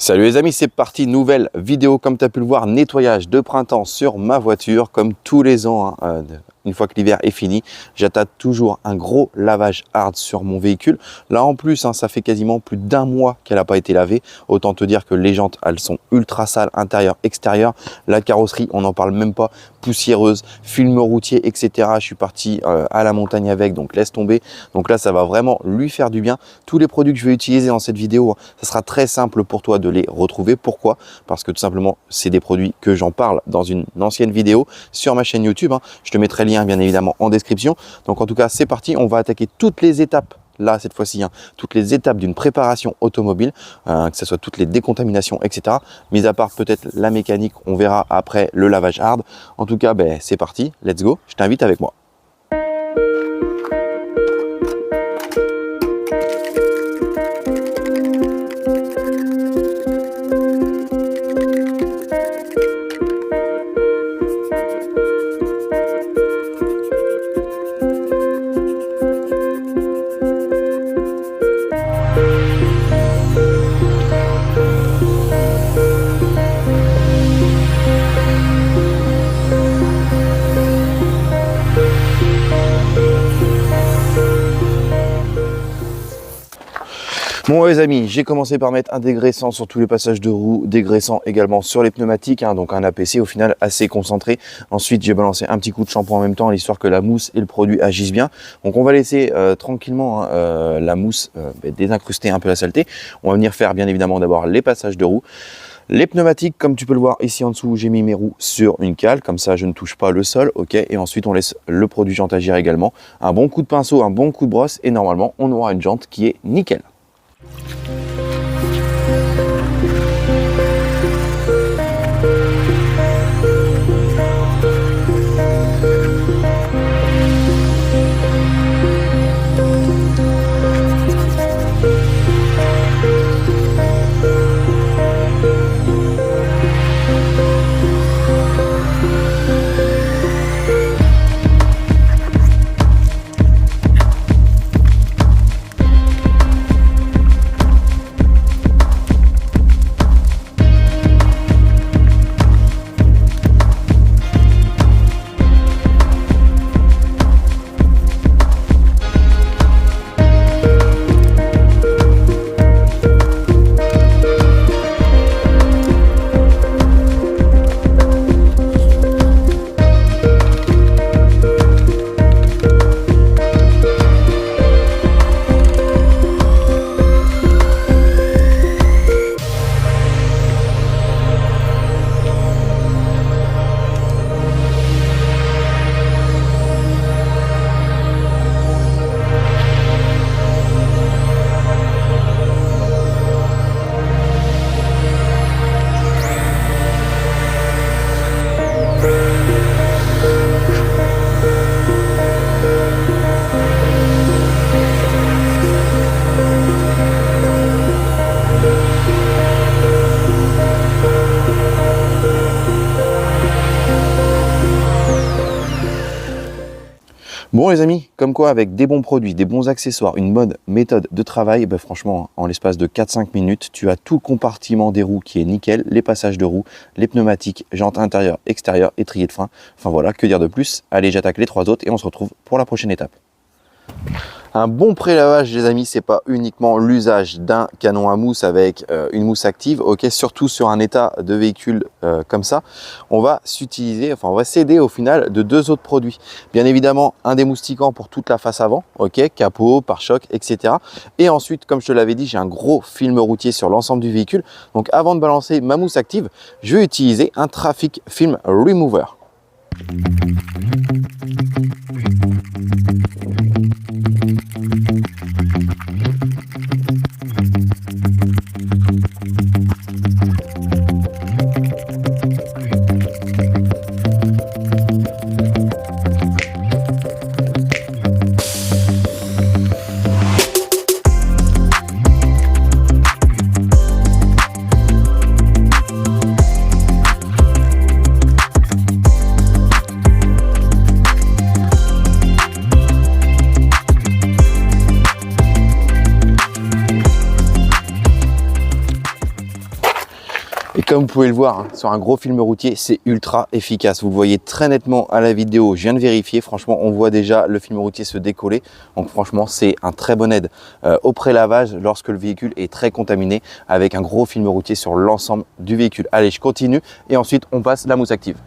Salut les amis, c'est parti, nouvelle vidéo comme tu as pu le voir, nettoyage de printemps sur ma voiture comme tous les ans. Une fois que l'hiver est fini, j'attaque toujours un gros lavage hard sur mon véhicule. Là en plus, ça fait quasiment plus d'un mois qu'elle n'a pas été lavée. Autant te dire que les jantes, elles sont ultra sales, intérieur, extérieur. La carrosserie, on n'en parle même pas, poussiéreuse, film routier, etc. Je suis parti à la montagne avec, donc laisse tomber. Donc là, ça va vraiment lui faire du bien. Tous les produits que je vais utiliser dans cette vidéo, ça sera très simple pour toi de les retrouver. Pourquoi? Parce que tout simplement, c'est des produits que j'en parle dans une ancienne vidéo sur ma chaîne YouTube. Je te mettrai le lien bien évidemment en description. Donc en tout cas, c'est parti. On va attaquer toutes les étapes. Là, cette fois-ci, toutes les étapes d'une préparation automobile, que ce soit toutes les décontaminations, etc. Mis à part peut-être la mécanique, on verra après le lavage hard. En tout cas, c'est parti. Let's go. Je t'invite avec moi. Bon les amis, j'ai commencé par mettre un dégraissant sur tous les passages de roues, dégraissant également sur les pneumatiques, donc un APC au final assez concentré. Ensuite j'ai balancé un petit coup de shampoing en même temps, histoire que la mousse et le produit agissent bien. Donc on va laisser tranquillement la mousse désincruster un peu la saleté. On va venir faire bien évidemment d'abord les passages de roues. Les pneumatiques, comme tu peux le voir ici en dessous, j'ai mis mes roues sur une cale, comme ça je ne touche pas le sol, ok. Et ensuite on laisse le produit jante agir également. Un bon coup de pinceau, un bon coup de brosse et normalement on aura une jante qui est nickel. Bon les amis, comme quoi avec des bons produits, des bons accessoires, une bonne méthode de travail, franchement en l'espace de 4-5 minutes, tu as tout le compartiment des roues qui est nickel, les passages de roues, les pneumatiques, jantes intérieures, extérieures, étrier de frein. Enfin voilà, que dire de plus? Allez, j'attaque les 3 autres et on se retrouve pour la prochaine étape. Un bon pré-lavage les amis, c'est pas uniquement l'usage d'un canon à mousse avec une mousse active, ok, surtout sur un état de véhicule comme ça, on va s'aider au final de 2 autres produits. Bien évidemment, un démoustiquant pour toute la face avant, ok, capot, pare-choc, etc. Et ensuite, comme je te l'avais dit, j'ai un gros film routier sur l'ensemble du véhicule. Donc avant de balancer ma mousse active, je vais utiliser un Traffic Film Remover. Et comme vous pouvez le voir, hein, sur un gros film routier, c'est ultra efficace. Vous le voyez très nettement à la vidéo, je viens de vérifier. Franchement, on voit déjà le film routier se décoller. Donc franchement, c'est un très bon aide au pré-lavage lorsque le véhicule est très contaminé avec un gros film routier sur l'ensemble du véhicule. Allez, je continue et ensuite on passe la mousse active.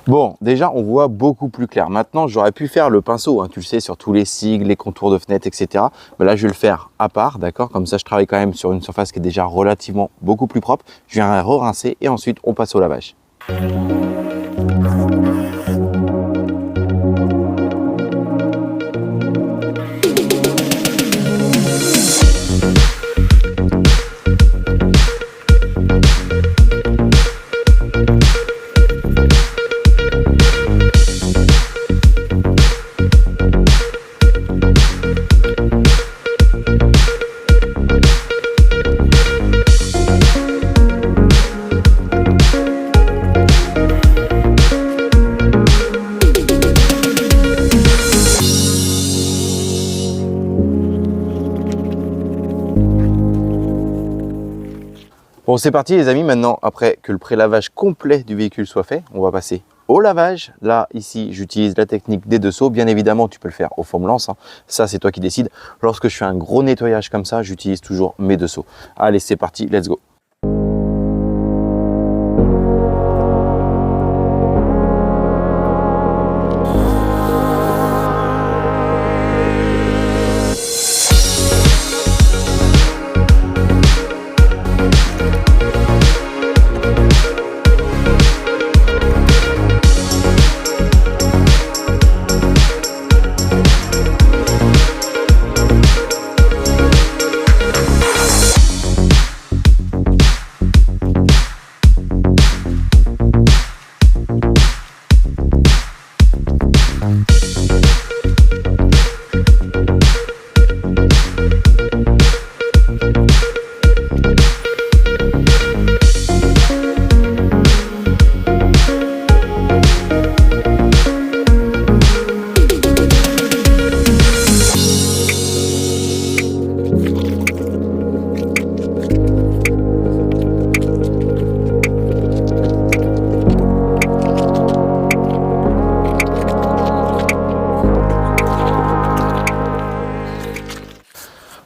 Bon, déjà, on voit beaucoup plus clair. Maintenant, j'aurais pu faire le pinceau, hein, tu le sais, sur tous les sigles, les contours de fenêtres, etc. Mais là, je vais le faire à part, d'accord? Comme ça, je travaille quand même sur une surface qui est déjà relativement beaucoup plus propre. Je viens re-rincer et ensuite, on passe au lavage. Bon, c'est parti les amis, maintenant après que le pré-lavage complet du véhicule soit fait, on va passer au lavage. Là, ici, j'utilise la technique des deux seaux. Bien évidemment, tu peux le faire au foam-lance, hein. Ça, c'est toi qui décides. Lorsque je fais un gros nettoyage comme ça, j'utilise toujours mes deux seaux. Allez, c'est parti, let's go.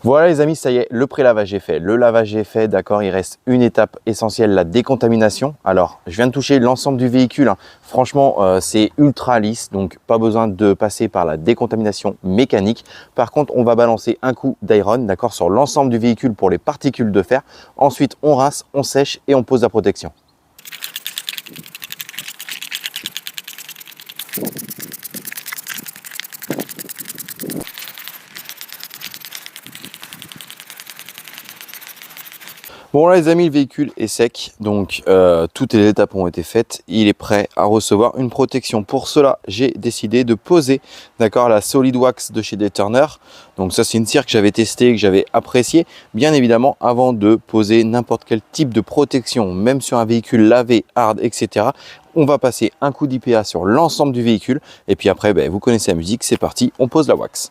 Voilà les amis, ça y est, le pré-lavage est fait. Le lavage est fait, d'accord, il reste une étape essentielle, la décontamination. Alors, je viens de toucher l'ensemble du véhicule, hein. Franchement, c'est ultra lisse, donc pas besoin de passer par la décontamination mécanique. Par contre, on va balancer un coup d'iron, d'accord, sur l'ensemble du véhicule pour les particules de fer. Ensuite, on rince, on sèche et on pose la protection. Bon là les amis, le véhicule est sec, donc toutes les étapes ont été faites. Il est prêt à recevoir une protection. Pour cela, j'ai décidé de poser, d'accord, la Solid Wax de chez Turner. Donc ça c'est une cire que j'avais testée, que j'avais appréciée. Bien évidemment, avant de poser n'importe quel type de protection, même sur un véhicule lavé, hard, etc., on va passer un coup d'IPA sur l'ensemble du véhicule. Et puis après, vous connaissez la musique, c'est parti, on pose la wax.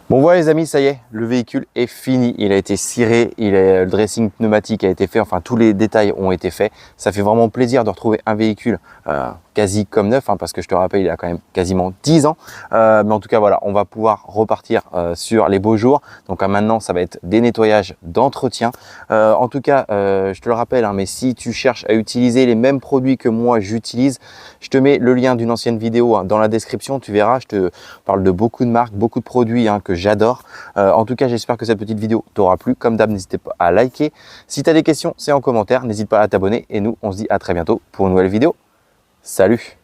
Bon voilà les amis, ça y est, le véhicule est fini, il a été ciré, le dressing pneumatique a été fait, enfin tous les détails ont été faits. Ça fait vraiment plaisir de retrouver un véhicule quasi comme neuf, parce que je te rappelle, il a quand même quasiment 10 ans. Mais en tout cas voilà, on va pouvoir repartir sur les beaux jours. Donc maintenant, ça va être des nettoyages d'entretien. En tout cas, je te le rappelle, mais si tu cherches à utiliser les mêmes produits que moi j'utilise, je te mets le lien d'une ancienne vidéo dans la description. Tu verras, je te parle de beaucoup de marques, beaucoup de produits que j'adore. En tout cas, j'espère que cette petite vidéo t'aura plu. Comme d'hab, n'hésite pas à liker. Si tu as des questions, c'est en commentaire. N'hésite pas à t'abonner. Et nous, on se dit à très bientôt pour une nouvelle vidéo. Salut!